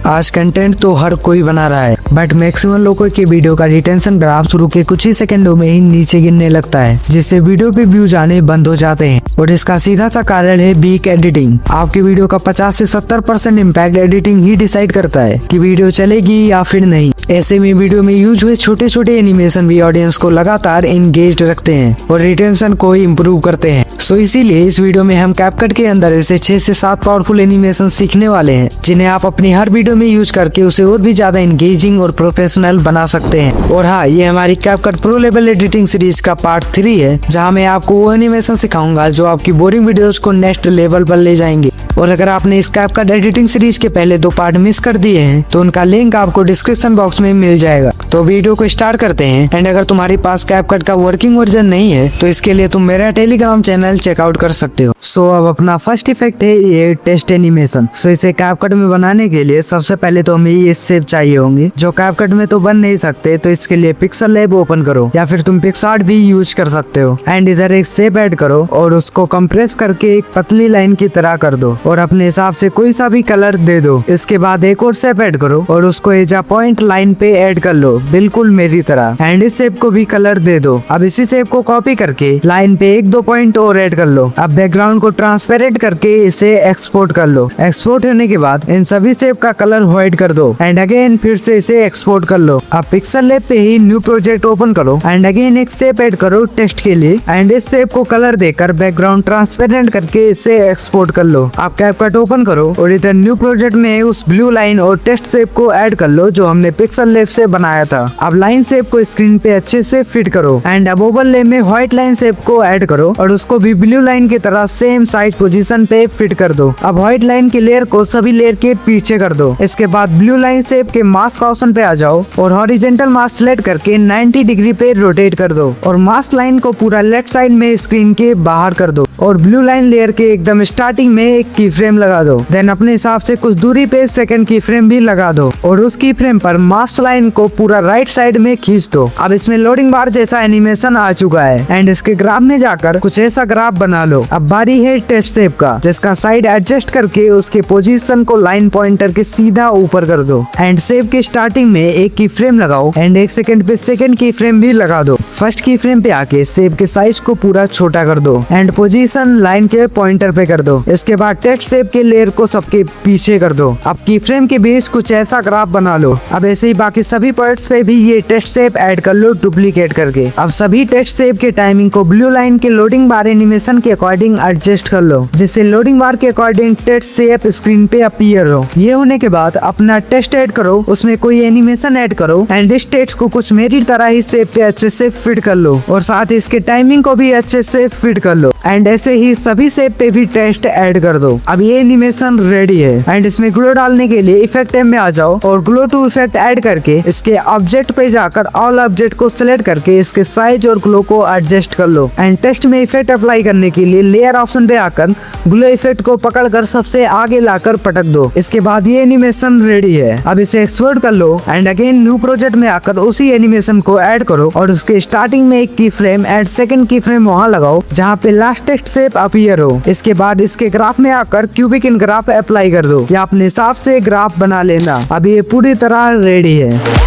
आज कंटेंट तो हर कोई बना रहा है, बट मैक्सिमम लोगों के वीडियो का रिटेंशन ग्राफ शुरू के कुछ ही सेकंडों में ही नीचे गिरने लगता है, जिससे वीडियो पे व्यूज आने बंद हो जाते हैं। और इसका सीधा सा कारण है वीक एडिटिंग। आपकी वीडियो का 50 से 70% इम्पैक्ट एडिटिंग ही डिसाइड करता है कि वीडियो चलेगी या फिर नहीं। ऐसे में वीडियो में यूज हुए छोटे छोटे एनिमेशन भी ऑडियंस को लगातार एंगेज्ड रखते हैं और रिटेंशन को इम्प्रूव करते हैं। सो इसीलिए इस वीडियो में हम कैपकट के अंदर ऐसे 6 से 7 पावरफुल एनिमेशन सीखने वाले हैं, जिन्हें आप अपनी हर वीडियो में यूज करके उसे और भी ज्यादा एंगेजिंग और प्रोफेशनल बना सकते हैं। और हाँ, ये हमारी CapCut pro level editing series का पार्ट 3 है, जहाँ मैं आपको वो एनिमेशन सिखाऊंगा जो आपकी बोरिंग वीडियोस को नेक्स्ट लेवल पर ले जाएंगे। और अगर आपने इस कैपकट एडिटिंग सीरीज के पहले 2 पार्ट मिस कर दिए हैं तो उनका लिंक आपको डिस्क्रिप्शन बॉक्स में मिल जाएगा। तो वीडियो को स्टार्ट करते हैं। एंड अगर तुम्हारे पास कैपकट का वर्किंग वर्जन नहीं है तो इसके लिए तुम मेरा टेलीग्राम चैनल चेकआउट कर सकते हो। सो अब अपना फर्स्ट इफेक्ट है ये टेस्ट एनिमेशन। सो इसे कैपकट में बनाने के लिए सबसे पहले तो हमें ये शेप चाहिए होंगे, जो कैपकट में तो बन नहीं सकते। तो इसके लिए पिक्सल लैब ओपन करो या फिर तुम पिक्सआर्ट भी यूज कर सकते हो। एंड इधर एक शेप ऐड करो और उसको कंप्रेस करके एक पतली लाइन की तरह कर दो और अपने हिसाब से कोई सा भी कलर दे दो। इसके बाद एक और शेप ऐड करो और उसको एजा पॉइंट लाइन पे ऐड कर लो, बिल्कुल मेरी तरह। एंड इस शेप को भी कलर दे दो। अब इसी शेप को कॉपी करके लाइन पे 1-2 पॉइंट और ऐड कर लो। अब बैकग्राउंड को ट्रांसपेरेंट करके इसे एक्सपोर्ट कर लो। एक्सपोर्ट होने के बाद इन सभी शेप का कलर व्हाइट कर दो एंड अगेन फिर से इसे एक्सपोर्ट कर लो। अब पिक्सल लैब पे ही न्यू प्रोजेक्ट ओपन करो एंड अगेन एक शेप ऐड करो टेस्ट के लिए। एंड इस शेप को कलर देकर बैकग्राउंड ट्रांसपेरेंट करके इसे एक्सपोर्ट कर लो। अब कैपकट ओपन करो और इधर न्यू प्रोजेक्ट में उस ब्लू लाइन और टेस्ट शेप को ऐड कर लो जो हमने पिक्सल लैब से बनाया था। अब लाइन शेप को स्क्रीन पे अच्छे से फिट करो एंड अब ओवरले में व्हाइट लाइन शेप को ऐड करो और उसको भी ब्लू लाइन की तरह सेम साइज पोजीशन पे फिट कर दो। अब व्हाइट लाइन की लेयर को सभी लेयर के पीछे कर दो। इसके बाद ब्लू लाइन शेप के मास्क ऑप्शन पे आ जाओ और हॉरिजॉन्टल मास्क सेलेक्ट करके 90 डिग्री पे रोटेट कर दो और मास्क लाइन को पूरा लेफ्ट साइड में स्क्रीन के बाहर कर दो और ब्लू लाइन लेयर के एकदम स्टार्टिंग में एक की फ्रेम लगा दो। देन अपने हिसाब से कुछ दूरी पे सेकंड की फ्रेम भी लगा दो और उस की फ्रेम पर मास्क लाइन को पूरा राइट साइड में खींच दो। अब इसमें लोडिंग बार जैसा एनिमेशन आ चुका है एंड इसके ग्राफ में जाकर कुछ ऐसा ग्राफ बना लो। अब बारी है टेस्ट शेप का, जिसका साइड एडजस्ट करके उसके पोजीशन को लाइन पॉइंटर के सीधा ऊपर कर दो एंड शेप के स्टार्टिंग में एक की फ्रेम लगाओ एंड 1 सेकंड पे सेकंड की फ्रेम भी लगा दो। फर्स्ट की फ्रेम पे आके शेप के साइज को पूरा छोटा कर दो एंड पोजीशन लाइन के पॉइंटर पे कर दो। इसके बाद टेक्स्ट शेप के लेयर को सबके पीछे कर दो। अब की फ्रेम के बीच कुछ ऐसा ग्राफ बना लो। अब ऐसे ही बाकी सभी पार्ट्स पे भी ये टेक्स्ट शेप ऐड कर लो डुप्लीकेट करके। अब सभी टेक्स्ट शेप के टाइमिंग को ब्लू लाइन के लोडिंग बार एनिमेशन के अकॉर्डिंग एडजस्ट कर लो, जिससे लोडिंग बार के अकॉर्डिंग टेक्स्ट शेप स्क्रीन पे अपीयर हो। ये होने के बाद अपना टेक्स्ट ऐड करो, उसमें कोई एनिमेशन ऐड करो एंड इस टेक्स्ट को कुछ मेरी तरह ही शेप पे अच्छे से फिट कर लो और साथ ही इसके टाइमिंग को भी अच्छे से फिट कर लो एंड ऐसे ही सभी शेप पे भी टेक्स्ट ऐड कर दो। अब ये एनिमेशन रेडी है एंड इसमें ग्लो डालने के लिए इफेक्ट टैब में आ जाओ और ग्लो टू इफेक्ट ऐड करके इसके ऑब्जेक्ट पे जाकर ऑल ऑब्जेक्ट को सिलेक्ट करके इसके साइज और ग्लो को एडजस्ट कर लो एंड टेक्स्ट में इफेक्ट अप्लाई करने के लिए लेयर ऑप्शन पे आकर ग्लो इफेक्ट को पकड़कर सबसे आगे लाकर पटक दो। इसके बाद ये एनिमेशन रेडी है। अब इसे एक्सपोर्ट कर लो एंड अगेन न्यू प्रोजेक्ट में आकर उसी एनिमेशन को ऐड करो और उसके स्टार्टिंग में एक की फ्रेम एंड सेकंड की फ्रेम वहाँ लगाओ जहाँ पे लास्ट टेक्स्ट शेप अपीयर हो। इसके बाद इसके ग्राफ में आकर क्यूबिक इन ग्राफ अप्लाई कर दो या अपने हिसाब से ग्राफ बना लेना। अब ये पूरी तरह रेडी है।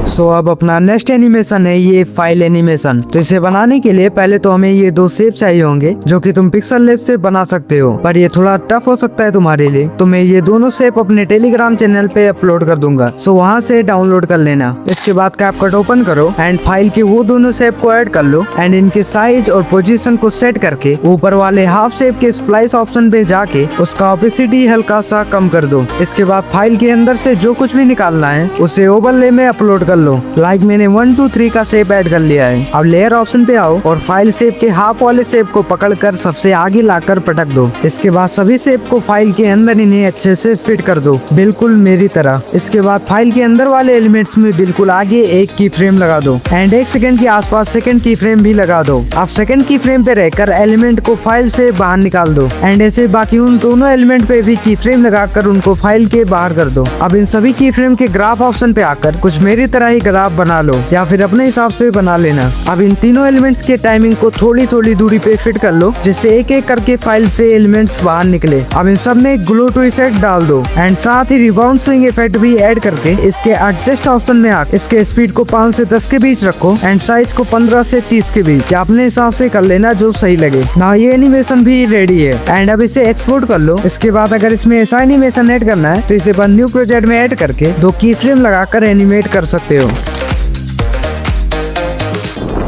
सो अब अपना नेक्स्ट एनिमेशन है ये फाइल एनिमेशन। तो इसे बनाने के लिए पहले तो हमें ये 2 शेप चाहिए होंगे जो कि तुम पिक्सल लैब से बना सकते हो, पर ये थोड़ा टफ हो सकता है तुम्हारे लिए। तो मैं ये दोनों शेप अपने टेलीग्राम चैनल पे अपलोड कर दूंगा, सो वहाँ से डाउनलोड कर लेना। इसके बाद कैपकट ओपन करो एंड फाइल के वो दोनों शेप को ऐड कर लो एंड इनके साइज और पोजीशन को सेट करके ऊपर वाले हाफ शेप के स्प्लाइस ऑप्शन पे जाके उसका ऑपेसिटी हल्का सा कम कर दो। इसके बाद फाइल के अंदर से जो कुछ भी निकालना है उसे ओवरले में अपलोड कर लो। लाइक मैंने 1 2 3 का शेप ऐड कर लिया है। अब लेयर ऑप्शन पे आओ और फाइल शेप के हाफ वाले शेप को पकड़कर सबसे आगे लाकर पटक दो। इसके बाद सभी शेप को फाइल के अंदर इन्हें अच्छे से फिट कर दो, बिल्कुल मेरी तरह। इसके बाद फाइल के अंदर वाले एलिमेंट्स में बिल्कुल आगे एक की फ्रेम लगा दो एंड 1 सेकंड के आसपास सेकंड की फ्रेम भी लगा दो। अब सेकंड की फ्रेम पे रहकर एलिमेंट को फाइल से बाहर निकाल दो एंड ऐसे बाकी उन दोनों एलिमेंट पे भी की फ्रेम लगाकर उनको फाइल के बाहर कर दो। अब इन सभी की फ्रेम के ग्राफ ऑप्शन पे आकर कुछ मेरी तरह ही ग्राफ बना लो या फिर अपने हिसाब से बना लेना। अब इन तीनों एलिमेंट्स के टाइमिंग को थोड़ी थोड़ी दूरी पे फिट कर लो, जिससे एक एक करके फाइल से एलिमेंट्स बाहर निकले। अब इन सब में ग्लो टू इफेक्ट डाल दो एंड साथ ही रिबाउंड स्विंग इफेक्ट भी ऐड करके इसके एडजस्ट ऑप्शन में आकर इसके स्पीड को 5 से 10 के बीच रखो एंड साइज को 15 से 30 के बीच, या अपने हिसाब से कर लेना जो सही लगे ना। ये एनिमेशन भी रेडी है एंड अब इसे एक्सपोर्ट कर लो। इसके बाद अगर इसमें ऐसा एनिमेशन ऐड करना है तो इसे न्यू प्रोजेक्ट में ऐड करके 2 की फ्रेम लगाकर एनिमेट कर सकते हो।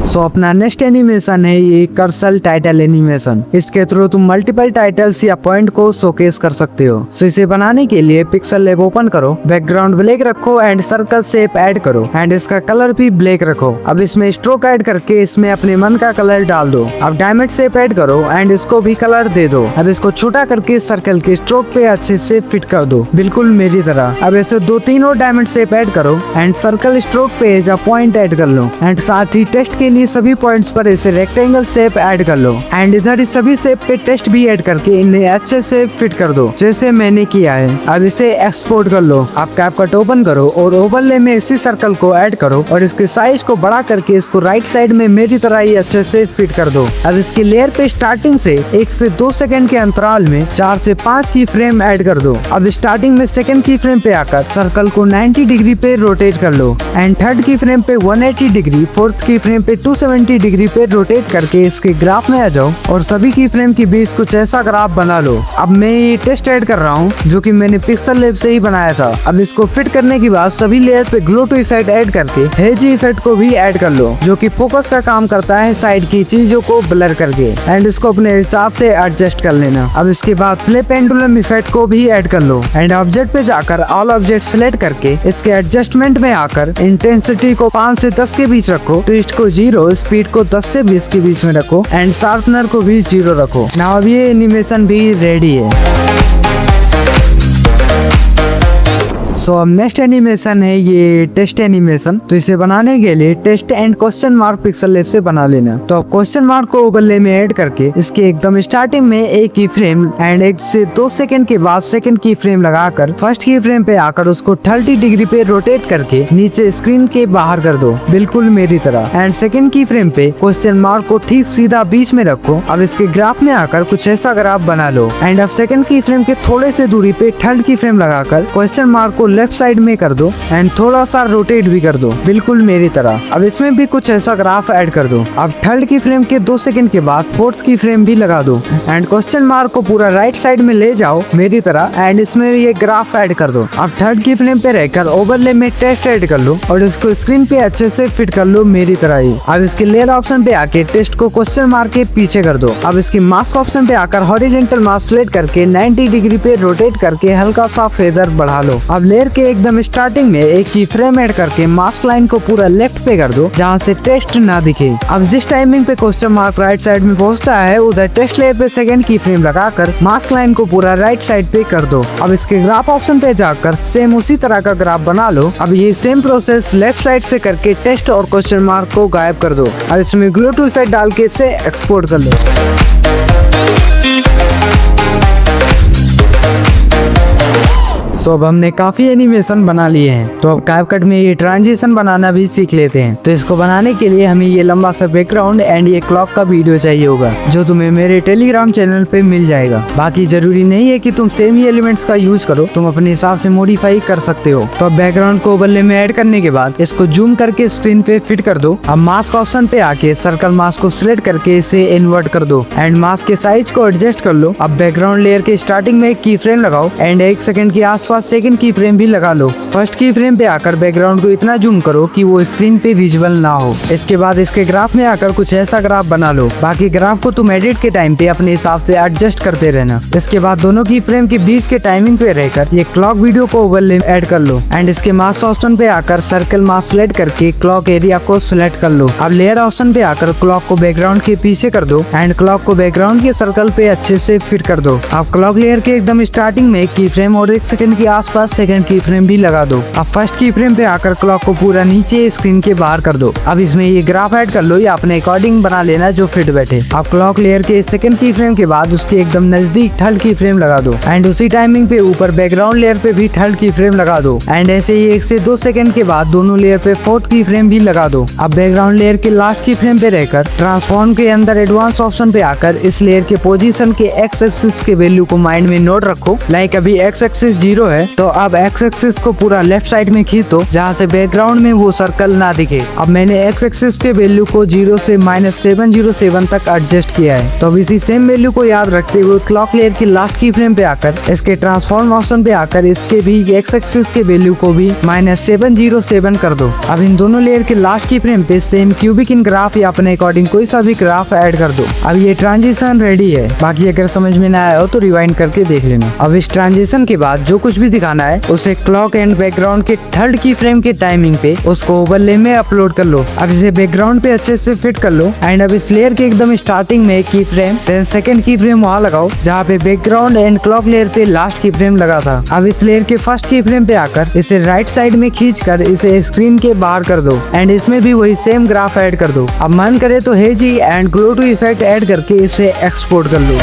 सो अपना नेक्स्ट एनिमेशन है ये कर्सर टाइटल एनिमेशन। इसके थ्रू तुम मल्टीपल टाइटल्स या पॉइंट को शोकेस कर सकते हो। सो इसे बनाने के लिए पिक्सल लैब ओपन करो, बैकग्राउंड ब्लैक रखो एंड सर्कल शेप ऐड करो एंड इसका कलर भी ब्लैक रखो। अब इसमें स्ट्रोक ऐड करके इसमें अपने मन का कलर डाल दो। अब डायमंड शेप ऐड करो एंड इसको भी कलर दे दो। अब इसको छोटा करके सर्कल के स्ट्रोक पे अच्छे से फिट कर दो, बिल्कुल मेरी तरह। अब ऐसे 2-3 और डायमंड शेप ऐड करो एंड सर्कल स्ट्रोक पे एज अ पॉइंट ऐड कर लो एंड साथ ही टेस्ट के लिए सभी पॉइंट्स पर इसे रेक्टेंगल शेप ऐड कर लो एंड इधर इस सभी शेप पे टेस्ट भी ऐड करके इन्हें अच्छे से फिट कर दो जैसे मैंने किया है। अब इसे एक्सपोर्ट कर लो। अब कैपकट ओपन करो और ओवरले में इसी सर्कल को ऐड करो और इसके साइज को बड़ा करके इसको राइट साइड में मेरी तरह ही अच्छे से फिट कर दो। अब इसकी लेयर पे स्टार्टिंग से 1 से 2 सेकंड के अंतराल में 4 से 5 की फ्रेम ऐड कर दो। अब स्टार्टिंग में सेकंड की फ्रेम पे आकर सर्कल को 90 डिग्री पे रोटेट कर लो एंड थर्ड की फ्रेम पे 180 डिग्री, फोर्थ की फ्रेम पे 270 डिग्री पे रोटेट करके इसके ग्राफ में आ जाओ और सभी की फ्रेम के बीच कुछ ऐसा ग्राफ बना लो। अब मैं ये टेस्ट ऐड कर रहा हूँ जो कि मैंने पिक्सल लैब से ही बनाया था। अब इसको फिट करने के बाद सभी लेयर पे ग्लो टू इफेक्ट ऐड करके हेजी इफेक्ट को भी ऐड कर लो, जो कि फोकस का काम करता है साइड की चीजों को ब्लर करके एंड इसको अपने हिसाब से एडजस्ट कर लेना। अब इसके बाद प्ले पेंडुलम इफेक्ट को भी ऐड कर लो एंड ऑब्जेक्ट पे जाकर ऑल ऑब्जेक्ट सिलेक्ट करके इसके एडजस्टमेंट में आकर इंटेंसिटी को 5 से 10 के बीच रखो, ट्विस्ट को 0, स्पीड को 10 से 20 के बीच में रखो एंड शार्पनर को भी 0 रखो। नाउ अब ये एनिमेशन भी रेडी है। सो अब नेक्स्ट एनिमेशन है ये टेस्ट एनिमेशन। तो इसे बनाने के लिए test and question mark PixelLab से बना लेना। तो अब क्वेश्चन मार्क को ओवरले में ऐड करके इसके एकदम स्टार्टिंग में एक की फ्रेम एंड 1 से 2 सेकंड के बाद सेकंड की फ्रेम लगाकर फर्स्ट की फ्रेम पे आकर उसको 30 डिग्री पे रोटेट करके नीचे स्क्रीन के बाहर कर दो, बिल्कुल मेरी तरह। एंड सेकंड की फ्रेम पे क्वेश्चन मार्क को ठीक सीधा बीच में रखो। अब इसके ग्राफ में आकर कुछ ऐसा ग्राफ बना लो एंड अब सेकंड की फ्रेम के थोड़े से दूरी पे थर्ड की फ्रेम लगाकर क्वेश्चन मार्क को लेफ्ट साइड में कर दो एंड थोड़ा सा रोटेट भी कर दो, बिल्कुल मेरी तरह। अब इसमें भी कुछ ऐसा ग्राफ ऐड कर दो। अब थर्ड की फ्रेम के 2 सेकंड के बाद फोर्थ की फ्रेम भी लगा दो एंड क्वेश्चन मार्क को पूरा राइट साइड में ले जाओ मेरी तरह एंड इसमें ये ग्राफ ऐड कर दो। अब थर्ड की फ्रेम पे रहकर ओवरले में टेस्ट ऐड कर लो और इसको स्क्रीन पे अच्छे से फिट कर लो मेरी तरह ही। अब इसके लेयर ऑप्शन पे आके टेस्ट को क्वेश्चन मार्क के पीछे कर दो। अब इसकी मास्क ऑप्शन पे आकर हॉरिजॉन्टल मास्क सिलेक्ट करके 90 डिग्री पे रोटेट करके हल्का सा फेदर बढ़ा लो। अब लेयर के एकदम स्टार्टिंग में एक की फ्रेम ऐड करके मास्क लाइन को पूरा लेफ्ट पे कर दो जहाँ से टेस्ट ना दिखे। अब जिस टाइमिंग पे क्वेश्चन मार्क राइट साइड में पहुँचता है उधर टेस्ट लेयर पे सेकंड की फ्रेम लगाकर मास्क लाइन को पूरा राइट साइड पे कर दो। अब इसके ग्राफ ऑप्शन पे जाकर सेम उसी तरह का ग्राफ बना लो। अब ये सेम प्रोसेस लेफ्ट साइड से करके टेस्ट और क्वेश्चन मार्क को गायब कर दो। अब इसमें ग्लो टू इफेक्ट डाल के इसे एक्सपोर्ट कर लो। सो अब हमने काफी एनिमेशन बना लिए हैं, तो अब कैपकट में ये ट्रांजिशन बनाना भी सीख लेते हैं। तो इसको बनाने के लिए हमें ये लंबा सा बैकग्राउंड एंड ये क्लॉक का वीडियो चाहिए होगा, जो तुम्हें मेरे टेलीग्राम चैनल पे मिल जाएगा। बाकी जरूरी नहीं है कि तुम सेम ही एलिमेंट्स का यूज करो, तुम अपने हिसाब से मॉडिफाई कर सकते हो। तो अब बैकग्राउंड को ओवरले में ऐड करने के बाद इसको जूम करके स्क्रीन पे फिट कर दो। अब मास्क ऑप्शन पे आके सर्कल मास्क को सिलेक्ट करके इसे इन्वर्ट कर दो एंड मास्क के साइज को एडजस्ट कर लो। अब बैकग्राउंड लेयर के स्टार्टिंग में एक की फ्रेम लगाओ एंड 1 सेकंड के आसपास सेकंड की फ्रेम भी लगा लो। फर्स्ट की फ्रेम पे आकर बैकग्राउंड को इतना जूम करो कि वो स्क्रीन पे विजुअल ना हो। इसके बाद इसके ग्राफ में आकर कुछ ऐसा ग्राफ बना लो। बाकी ग्राफ को तुम एडिट के टाइम पे अपने हिसाब से एडजस्ट करते रहना। इसके बाद दोनों की फ्रेम के बीच के टाइमिंग पे रहकर ये क्लॉक वीडियो को ओवरले ऐड कर लो एंड इसके मास्क ऑप्शन पे आकर सर्कल मास्क सिलेक्ट करके क्लॉक एरिया को सिलेक्ट कर लो। अब लेयर ऑप्शन पे आकर क्लॉक को बैकग्राउंड के पीछे कर दो एंड क्लॉक को बैकग्राउंड के सर्कल पे अच्छे से फिट कर दो। अब क्लॉक लेयर के एकदम स्टार्टिंग में की फ्रेम और 1 सेकंड के आसपास सेकंड की फ्रेम भी लगा दो। अब फर्स्ट की फ्रेम पे आकर क्लॉक को पूरा नीचे स्क्रीन के बाहर कर दो। अब इसमें ये ग्राफ ऐड कर लो या अपने अकॉर्डिंग बना लेना जो फिट बैठे। अब क्लॉक लेयर के सेकंड की फ्रेम के बाद उसके एकदम नजदीक थर्ड की फ्रेम लगा दो एंड उसी टाइमिंग पे ऊपर बैकग्राउंड लेयर पे भी थर्ड की फ्रेम लगा दो एंड ऐसे ही 1 से 2 सेकंड के बाद दोनों लेयर पे फोर्थ की फ्रेम भी लगा दो। अब बैकग्राउंड लेयर के लास्ट की फ्रेम पे रहकर ट्रांसफॉर्म के अंदर एडवांस ऑप्शन पे आकर इस लेयर के पोजीशन के एक्स एक्सिस के वैल्यू को माइंड में नोट रखो। लाइक अभी एक्स एक्सिस 0 है तो अब एक्स एक्सिस को पूरा लेफ्ट साइड में खींच दो जहाँ से बैकग्राउंड में वो सर्कल ना दिखे। अब मैंने एक्स एक्सिस के वैल्यू को 0 से -707 तक एडजस्ट किया है। तो अब इसी सेम वैल्यू को याद रखते हुए क्लॉक लेयर की लास्ट की फ्रेम पे आकर इसके ट्रांसफॉर्म ऑप्शन पे आकर इसके भी एक्स एक्सिस के वैल्यू को भी -707 कर दो। अब इन दोनों लेयर के लास्ट की फ्रेम पे सेम क्यूबिक इन ग्राफ या अपने अकॉर्डिंग कोई सा भी ग्राफ ऐड कर दो। अब ये ट्रांजिशन रेडी है। बाकी अगर समझ में ना आया हो तो रिवाइंड करके देख लेना। अब इस ट्रांजिशन के बाद जो कुछ भी दिखाना है उसे क्लॉक एंड बैकग्राउंड के थर्ड की फ्रेम के टाइमिंग पे उसको ओवरले में अपलोड कर लो। अब इसे बैकग्राउंड पे अच्छे से फिट कर लो एंड अब इस लेयर के एकदम स्टार्टिंग में की फ्रेम देन सेकंड की फ्रेम वहाँ लगाओ जहाँ पे बैकग्राउंड एंड क्लॉक लेयर पे लास्ट की फ्रेम लगा था। अब इस लेयर के फर्स्ट की फ्रेम पे आकर इसे राइट साइड में खींच कर इसे स्क्रीन के बाहर कर दो एंड इसमें भी वही सेम ग्राफ ऐड कर दो। अब मन करे तो hazy and glow two effect add करके इसे एक्सपोर्ट कर लो।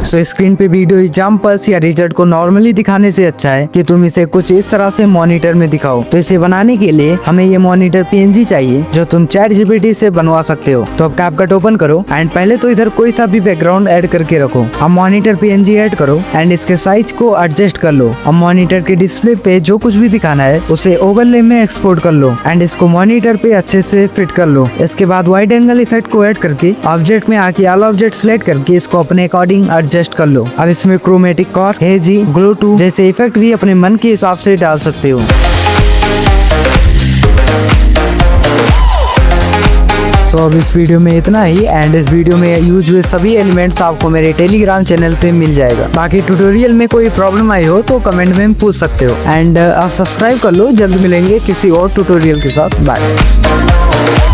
तो स्क्रीन पे वीडियो एग्जाम्पल्स या रिजल्ट को नॉर्मली दिखाने से अच्छा है कि तुम इसे कुछ इस तरह से मॉनिटर में दिखाओ। तो इसे बनाने के लिए हमें ये मॉनिटर PNG चाहिए जो तुम ChatGPT से बनवा सकते हो। तो अब कैपकट ओपन करो एंड पहले तो इधर कोई सा भी बैकग्राउंड ऐड करके रखो। अब मॉनिटर PNG ऐड करो एंड इसके साइज को एडजस्ट कर लो। अब मॉनिटर के डिस्प्ले पे जो कुछ भी दिखाना है उसे ओवरले में एक्सपोर्ट कर लो एंड इसको मॉनिटर पे अच्छे से फिट कर लो। इसके बाद वाइड एंगल इफेक्ट को ऐड करके ऑब्जेक्ट में आके ऑल ऑब्जेक्ट सिलेक्ट करके इसको अपने अकॉर्डिंग एडजस्ट कर लो। अब इसमें chromatic cord, hazy, glow two जैसे इफेक्ट भी अपने मन के हिसाब से डाल सकते हो। तो अब इस वीडियो में इतना ही एंड इस वीडियो में यूज हुए सभी एलिमेंट्स आपको मेरे टेलीग्राम चैनल पे मिल जाएगा। बाकी ट्यूटोरियल में कोई प्रॉब्लम आई हो तो कमेंट में पूछ सकते हो एंड आप सब्सक्राइब कर लो। जल्द मिलेंगे किसी और ट्यूटोरियल के साथ। बाय।